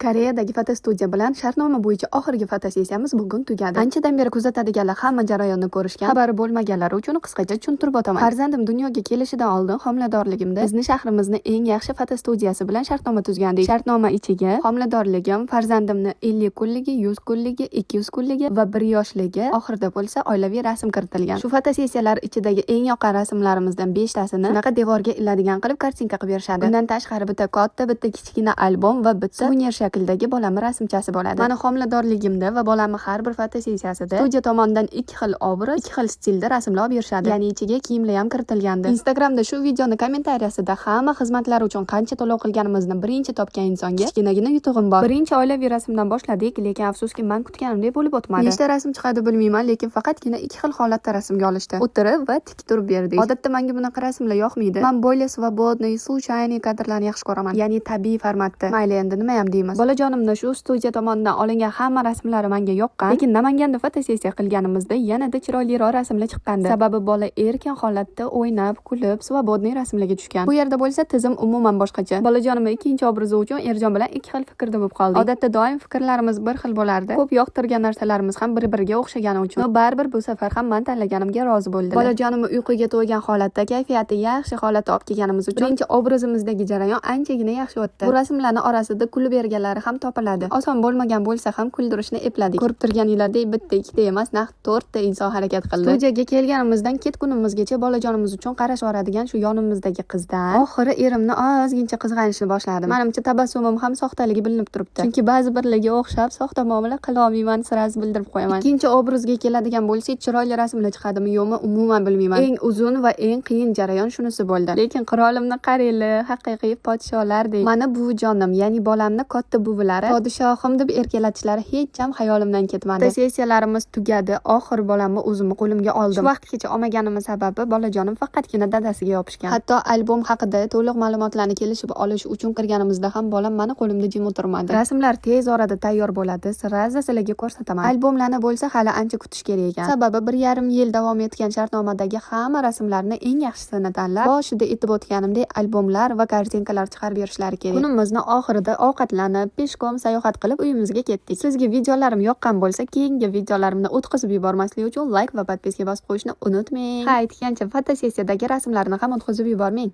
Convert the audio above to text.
Koreyadagi fotostudiya bilan shartnoma bo'yicha oxirgi fotosessiyamiz bugun tugadi. Anchadan beri kuzatadiganlar hamma jarayonni ko'rishgan. Xabari bo'lmaganlar uchun qisqacha tushuntirib o'taman. Farzandim dunyoga kelishidan oldin homiladorligimda bizni shahrimizning eng yaxshi fotostudiyasi bilan shartnoma tuzgandik. Shartnoma ichiga homiladorligim, farzandimni 50 kunligi, 100 kunligi, 200 kunligi va 1 yoshligi, oxirida bo'lsa oilaviy rasm kiritilgan. Shu fotosessiyalar ichidagi eng yoqqan rasmlarimizdan 5 tasini shunaqa devorga iladigan qilib kartinka qilib berishadi. Bundan tashqari bitta katta, bitta kichkina albom va bitta suvenir shakldagi bolamni rasmchasi bo'ladi. Mani homiladorligimda va bolamni har bir fotosessiyasida studiya tomonidan 2 xil obraz, 2 xil stilda rasmlab berishadi. Ya'ni ichiga kiyimlar ham kiritilgandi. Instagramda shu videoni kommentariyasida hamma xizmatlar uchun qancha to'lov qilganimizni birinchi topgan insonga kichkinagina yutug'im bor. Birinchi oilaviy rasmdan boshladik, lekin afsuski men kutganimdek bo'lib o'tmadi. Nechta rasm chiqadi bilmayman, lekin faqatgina 2 xil holatda rasmga olishdi. O'tirib va tik turib berdik. Odatda menga bunaqa rasmlar yoqmaydi. Men более свободный, случайный kadrlarni yaxshi ko'raman. Ya'ni tabiiy formatda. Mayli, endi nima ham deymiz. Bolajonimning shu studiya tomonidan olingan hamma rasmlari menga yoqqan, lekin Namanganda fotosessiya qilganimizda yanada chiroyliroq rasmlar chiqqandi. Sababi bola erkin holatda o'ynab, kulib, svobodniy rasmlarga tushgan. Bu yerda bo'lsa tizim umuman boshqacha. Bolajonimning ikkinchi obrazi uchun Erjon bilan 2 xil fikrda bo'lib qoldik. Odatda doim fikrlarimiz bir xil bo'lardi. Ko'p yoqtirgan narsalarimiz ham bir-biriga o'xshagani uchun baribir bu safar ham men tanlaganimga rozi bo'ldilar. Bolajonimni uyquga to'ygan holatda, kayfiyati yaxshi holatda olib kelganimiz uchun birinchi obrazimizdagi jarayon anchagina yaxshi o'tdi. Bu rasmlarning orasida kulib berganlari ham topiladi. Oson bo'lmagan bo'lsa ham kuldirishni epladik. Ko'rib turganinglardek bitta, ikkita emas, naq 4 ta inson harakat qildi. Studiyaga kelganimizdan ketgunimizgacha bolajonimiz uchun qarash oradigan shu yonimizdagi qizdan oxiri erimni ozgincha qizg'anishni boshladim. Menimcha tabassumim ham soxtaligi bilinib turibdi. Chunki ba'zi birlarga o'xshab soxta muomala qila olmayman, siraz bildirib qo'yaman. Ikkinchi obrazga keladigan bo'lsak, chiroyli rasmlar chiqadimi, yo'qmi, umuman bilmayman. Eng uzun va eng qiyin jarayon shunisi bo'ldi. Lekin qirolimni qaranglar, haqiqiy podsholardek. Mana buvijonim, ya'ni bolamni katta buvilari podshohim deb erkalatishlari hech ham xayolimdan ketmadi. Fotosessiyalarimiz tugadi. Oxir bolamni o'zimni qo'limga oldim. Shu vaqtgacha olmaganim sababi bolajonim faqatgina dadasiga yopishgan. Hatto albom haqida to'liq ma'lumotlarni kelishib olish uchun kirganimizda ham bolam meni qo'limda jim o'tirmadi. Rasmlar tez orada tayyor bo'ladi. Sirrazza sizlarga ko'rsataman. Albomlarni bo'lsa hali ancha kutish kerak ekan. Sababi 1,5 yil davom etgan shartnomadagi hamma rasmlarni eng yaxshisini tanlab, boshida aytib o'tganimdek albomlar va kartinkalar chiqarib berishlari kerak. Kunimizni oxirida ovqatlanib, peshkom sayohat qilib uyimizga ketdik. Sizga videolarim yoqqan bo'lsa, keyingi videolarimni o'tkazib yubormaslik uchun like va podpiska bosib qo'yishni unutmang. Ha, aytgancha fotosessiyadagi rasmlarni ham o'tkazib yubormang.